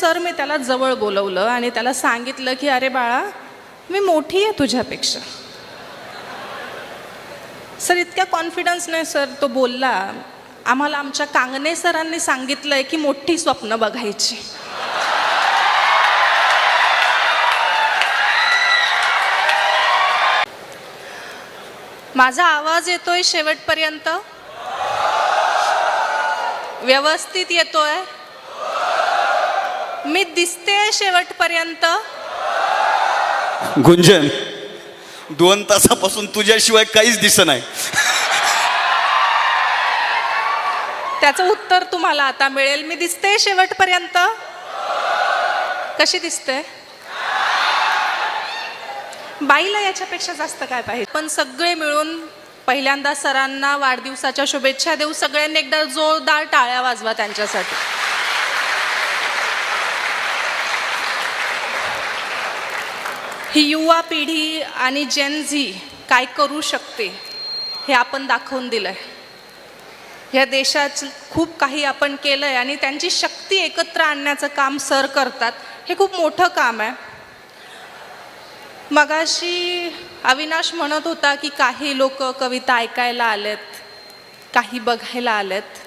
Sir मी त्याला जवळ बोलवलं आणि त्याला सांगितलं की अरे बाळा, मी मोठी आहे तुझ्यापेक्षा. सर इतक्या कॉन्फिडन्सने सर तो बोलला, आम्हाला आमच्या कांगणे सरांनी सांगितलंय की मोठी स्वप्न बघायची. माझा आवाज येतोय शेवटपर्यंत? व्यवस्थित येतोय? मी दिसते शेवटपर्यंत? गुंजन, 2 तासापासून तुझ्याशिवाय काहीच दिसत नाही. त्याचं उत्तर तुम्हाला आता मिळेल. मी दिसते शेवटपर्यंत? कशी दिसते? बाईला याच्यापेक्षा जास्त काय पाहिजे? पण सगळे मिळून पहिल्यांदा सरांना वाढदिवसाच्या शुभेच्छा देऊ. सगळ्यांनी एकदा जोरदार टाळ्या वाजवा त्यांच्यासाठी. ही युवा पिढी आणि जेन झी काय करू शकते हे आपण दाखवून दिलंय. या देशात खूप काही आपण केलंय आणि त्यांची शक्ती एकत्र आणण्याचं काम सर करतात. हे खूप मोठं काम आहे. मगाशी अविनाश म्हणत होता की काही लोक कविता ऐकायला आलेत, काही बघायला आलेत.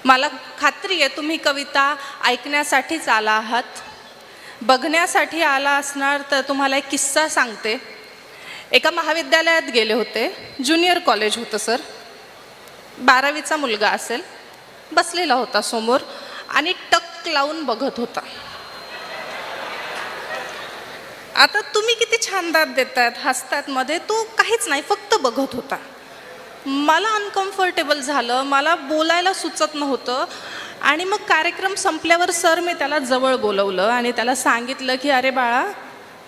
मला खात्री आहे तुम्ही कविता ऐकण्यासाठीच आला आहात. बघण्यासाठी आला असणार तर तुम्हाला एक किस्सा सांगते. एका महाविद्यालयात गेले होते. ज्युनियर कॉलेज होतं सर. 12वीचा मुलगा असेल. बसलेला होता समोर आणि टक लावून बघत होता. आता तुम्ही किती छान दाद देतायत, हसतात मध्ये, तो काहीच नाही, फक्त बघत होता. मला अनकम्फर्टेबल झालं, मला बोलायला सुचत नव्हतं. आणि मग कार्यक्रम संपल्यावर सर मी त्याला जवळ बोलवलं आणि त्याला सांगितलं की अरे बाळा,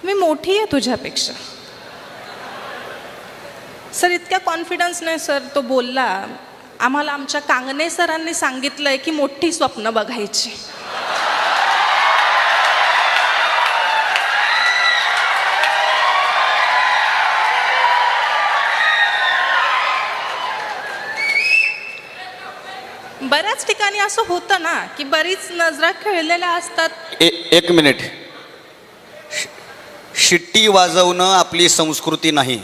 मी मोठी आहे तुझ्यापेक्षा. सर इतक्या कॉन्फिडन्सने सर तो बोलला, आम्हाला आमच्या कांगणे सरांनी सांगितलंय की मोठी स्वप्न बघायची. बऱ्याच ठिकाणी असं होतं ना की बरीच नजरा खेळलेल्या असतात. एक मिनिट. शिट्टी वाजवणं आपली संस्कृती नाही.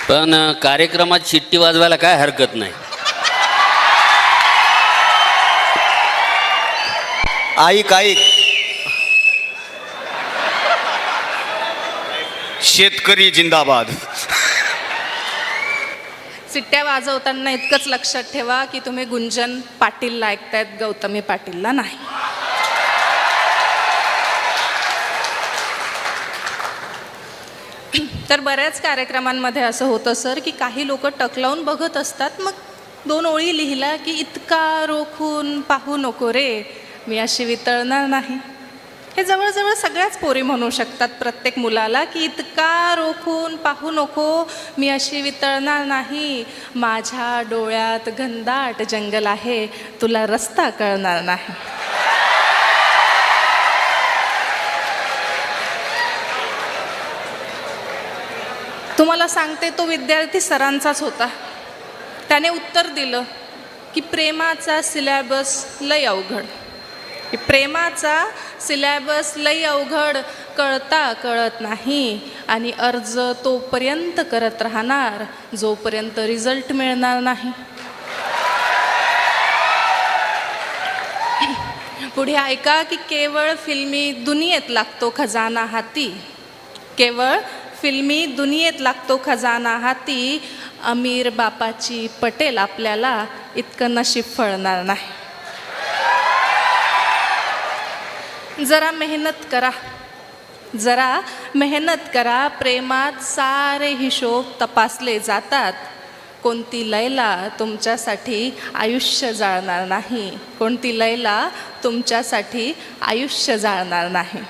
पण कार्यक्रमात शिट्टी वाजवायला काय हरकत नाही. ऐक ऐक, शेतकरी जिंदाबाद. शिट्ट्या वाजवताना इतकंच लक्षात ठेवा की तुम्ही गुंजन पाटीलला ऐकतायत, गौतमी पाटीलला नाही. तर बऱ्याच कार्यक्रमांमध्ये असं होतं सर की काही लोक टक लावून बघत असतात. मग 2 ओळी लिहिला की इतका रोखून पाहू नको रे, मी अशी वितळणार नाही. हे जवळजवळ सगळ्याच पोरी म्हणू शकतात प्रत्येक मुलाला की इतका रोखून पाहू नको, मी अशी वितळणार नाही. माझ्या डोळ्यात घनदाट जंगल आहे, तुला रस्ता कळणार नाही. तुम्हाला सांगते, तो विद्यार्थी सरांचाच होता. त्याने उत्तर दिलं की प्रेमाचा सिलॅबस लय अवघड. प्रेमाचा सिलॅबस लई अवघड, कळता कळत नाही आणि अर्ज तोपर्यंत करत राहणार जोपर्यंत रिझल्ट मिळणार नाही. पुढे ऐका की केवळ फिल्मी दुनियेत लागतो खजाना हाती. केवळ फिल्मी दुनियेत लागतो खजाना हाती. अमीर बापाची पटेल आपल्याला इतकं नशीब फळणार नाही. जरा मेहनत करा, जरा मेहनत करा. प्रेमात सारे हिशोब तपासले जातात. कोणती लैला तुमच्यासाठी आयुष्य जाळणार नाही. कोणती लैला तुमच्यासाठी आयुष्य जाळणार नाही.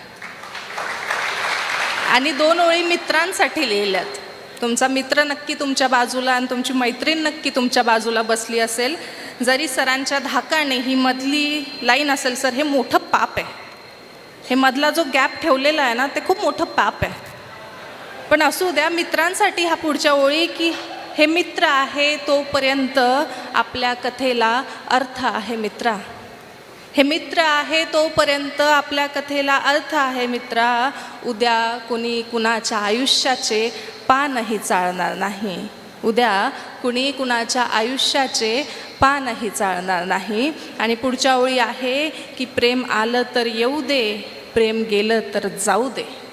आणि 2 ओळी मित्रांसाठी लिहिल्यात. तुमचा मित्र नक्की तुमच्या बाजूला आणि तुमची मैत्रीण नक्की तुमच्या बाजूला बसली असेल. जरी सरांच्या धाकाने ही मधली लाईन असेल, सर हे मोठं पाप आहे. हे मधला जो गॅप ठेवलेला आहे ना, ते खूप मोठं पाप आहे. पण असू द्या, मित्रांसाठी ह्या पुढच्या ओळी की हे मित्र आहे तोपर्यंत आपल्या कथेला अर्थ आहे मित्रा. हे मित्र आहे तोपर्यंत आपल्या कथेला अर्थ आहे मित्रा. उद्या कुणी कुणाच्या आयुष्याचे पानही चाळणार नाही. उद्या कुणी कुणाच्या आयुष्याचे पानही चाळणार नाही. आणि पुढच्या ओळी आहे की प्रेम आलं तर येऊ दे, प्रेम गेलं तर जाऊ दे.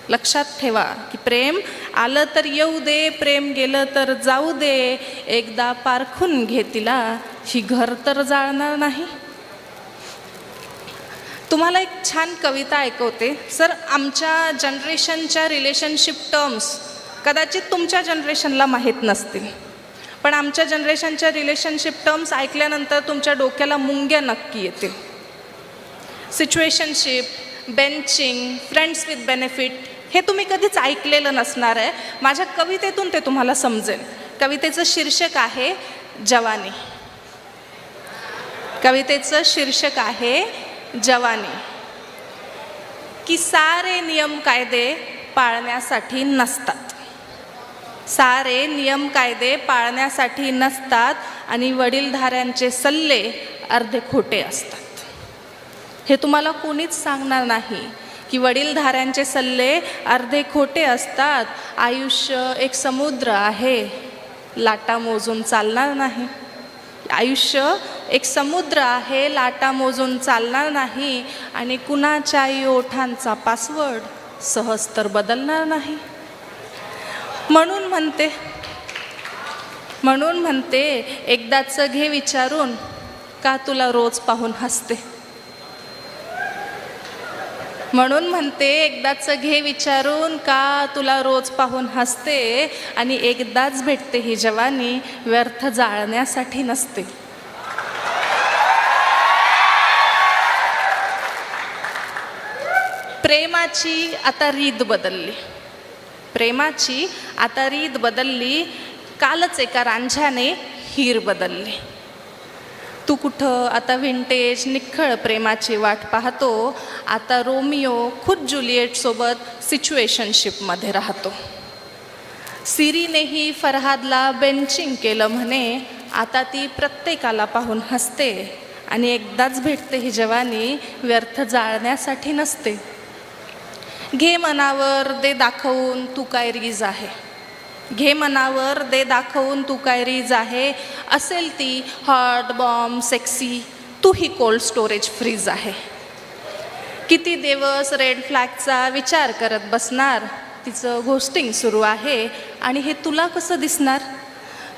लक्षात ठेवा की प्रेम आलं तर येऊ दे, प्रेम गेलं तर जाऊ दे. एकदा पारखून घे तिला, ही घर तर जाळणार नाही. तुम्हाला एक छान कविता ऐकवते. सर, आमच्या जनरेशनच्या रिलेशनशिप टर्म्स कदाचित तुमच्या जनरेशनला माहीत नसतील, पण आमच्या जनरेशनच्या रिलेशनशिप टर्म्स ऐकल्यानंतर तुमच्या डोक्याला मुंग्या नक्की येतील. Situationship, benching, friends with benefit हे तुम्ही कधीच ऐकलेलं नसणार आहे. माझ्या कवितेतून ते तुम्हाला समजेल. कवितेचं शीर्षक आहे जवानी. कवितेचं शीर्षक आहे जवानी. की सारे नियम कायदे पाळण्यासाठी नसतात. सारे नियम कायदे पाळण्यासाठी नसतात आणि वडीलधाऱ्यांचे सल्ले अर्धे खोटे असतात. हे तुम्हाला कोणीच सांगणार नाही की वडीलधाऱ्यांचे सल्ले अर्धे खोटे असतात. आयुष्य एक समुद्र आहे, लाटा मोजून चालणार नाही. आयुष्य एक समुद्र आहे, लाटा मोजून चालणार नाही. आणि कुणाच्याही ओठांचा पासवर्ड सहज तर बदलणार नाही. म्हणून म्हणते एकदाच घे विचारून, का तुला रोज पाहून हसते. म्हणून म्हणते एकदाच घे विचारून, का तुला रोज पाहून हसते. आणि एकदाच भेटते ही जवानी, व्यर्थ जाळण्यासाठी नसते. प्रेमाची आता रीत बदलली. प्रेमाची आता रीत बदलली. कालच एका रांझ्याने हीर बदलली. तू कुठं आता व्हिंटेज निखळ प्रेमाची वाट पाहतो. आता रोमिओ खुद जुलिएटसोबत सिच्युएशनशिपमध्ये राहतो. सिरीनेही फरहादला बेंचिंग केलं म्हणे. आता ती प्रत्येकाला पाहून हसते. आणि एकदाच भेटते ही जवानी, व्यर्थ जाळण्यासाठी नसते. घे मनावर दे दाखवून, तू काय रीज आहे. घे मनावर दे दाखवून, तू काय रीज आहे. असेल ती हॉट बॉम्ब सेक्सी, तू ही कोल्ड स्टोरेज फ्रीज आहे. किती दिवस रेड फ्लॅगचा विचार करत बसणार. तिचं घोस्टिंग सुरू आहे आणि हे तुला कसं दिसणार.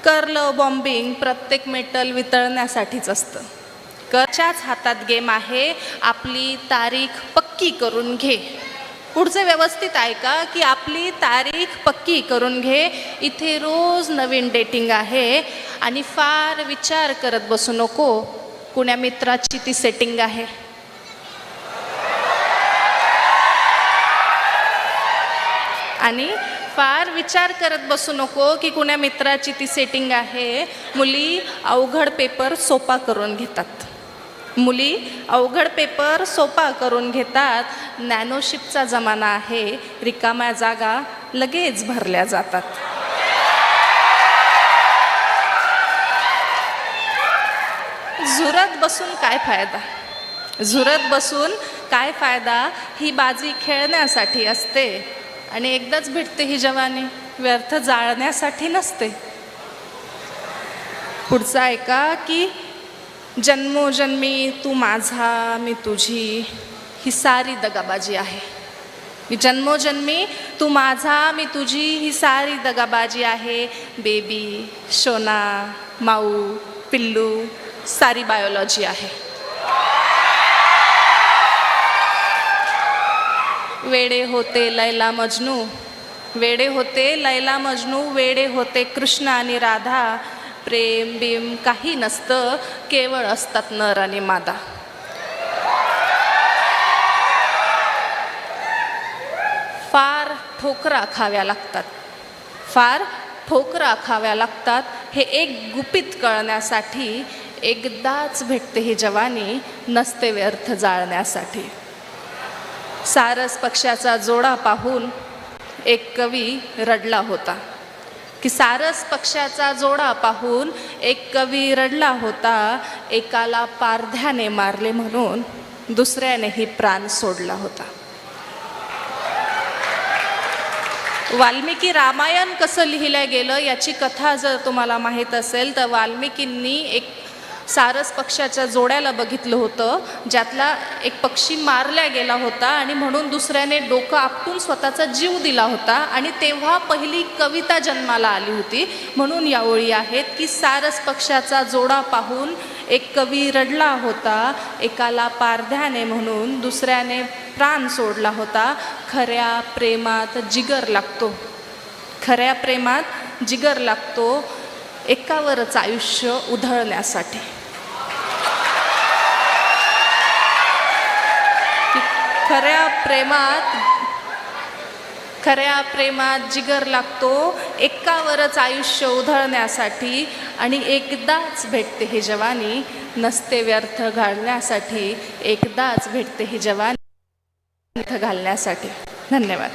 कर्ल बॉम्बिंग प्रत्येक मेटल वितळण्यासाठीच असतं. करच्याच हातात गेम आहे, आपली तारीख पक्की करून घे. पुढचे व्यवस्थित ऐका की आपली तारीख पक्की करून घे. इथे रोज नवीन डेटिंग आहे आणि फार विचार करत बसू नको, कुण्या मित्राची ती सेटिंग आहे. आणि फार विचार करत बसू नको की कुण्या मित्राची ती सेटिंग आहे. मुली अवघड पेपर सोपा करून घेतात. मुली अवघड पेपर सोपा करून घेतात. नॅनोशिपचा जमाना आहे, रिकाम्या जागा लगेच भरल्या जातात. झुरत बसून काय फायदा. झुरत बसून काय फायदा. ही बाजी खेळण्यासाठी असते आणि एकदाच भेटते ही जवानी, व्यर्थ जाळण्यासाठी नसते. पुढचा ऐका की जन्मोजन्मी तू माझा मी तुझी, ही सारी दगाबाजी आहे. जन्मोजन्मी तू माझा मी तुझी, ही सारी दगाबाजी आहे. बेबी, शोना, माऊ, पिल्लू, सारी बायोलॉजी आहे. वेडे होते लैला मजनू, वेडे होते लैला मजनू, वेडे होते कृष्ण आणि राधा. प्रेम बिम काही नसतं, केवळ असतात नर आणि मादा. फार ठोकरा खाव्या लागतात. फार ठोकरा खाव्या लागतात. हे एक गुपित कळण्यासाठी. एकदाच भेटते ही जवानी, नसते व्यर्थ जाळण्यासाठी. सारस पक्षाचा जोडा पाहून एक कवी रडला होता. की सारस पक्षाचा जोडा पाहून एक कवी रडला होता, एकाला पारध्याने मारले म्हणून दुसऱ्यानेही प्राण सोडला होता. वाल्मिकी रामायण कसं लिहिलं गेलं याची कथा जर तुम्हाला माहीत असेल तर वाल्मिकींनी एक सारस पक्षाच्या जोड्याला बघितलं होतं, ज्यातला एक पक्षी मारला गेला होता आणि म्हणून दुसऱ्याने डोकं आपटून स्वतःचा जीव दिला होता आणि तेव्हा पहिली कविता जन्माला आली होती. म्हणून या ओळी आहेत की सारस पक्षाचा जोडा पाहून एक कवी रडला होता, एकाला पारध्याने म्हणून दुसऱ्याने प्राण सोडला होता. खऱ्या प्रेमात जिगर लागतो, खऱ्या प्रेमात जिगर लागतो एकावरच आयुष्य उधळण्यासाठी. खऱ्या प्रेमात जिगर लागतो एकावरच आयुष्य उधळण्यासाठी आणि एकदाच भेटते ही जवानी, नसते व्यर्थ घालण्यासाठी. एकदाच भेटते ही जवानी घालण्यासाठी. धन्यवाद.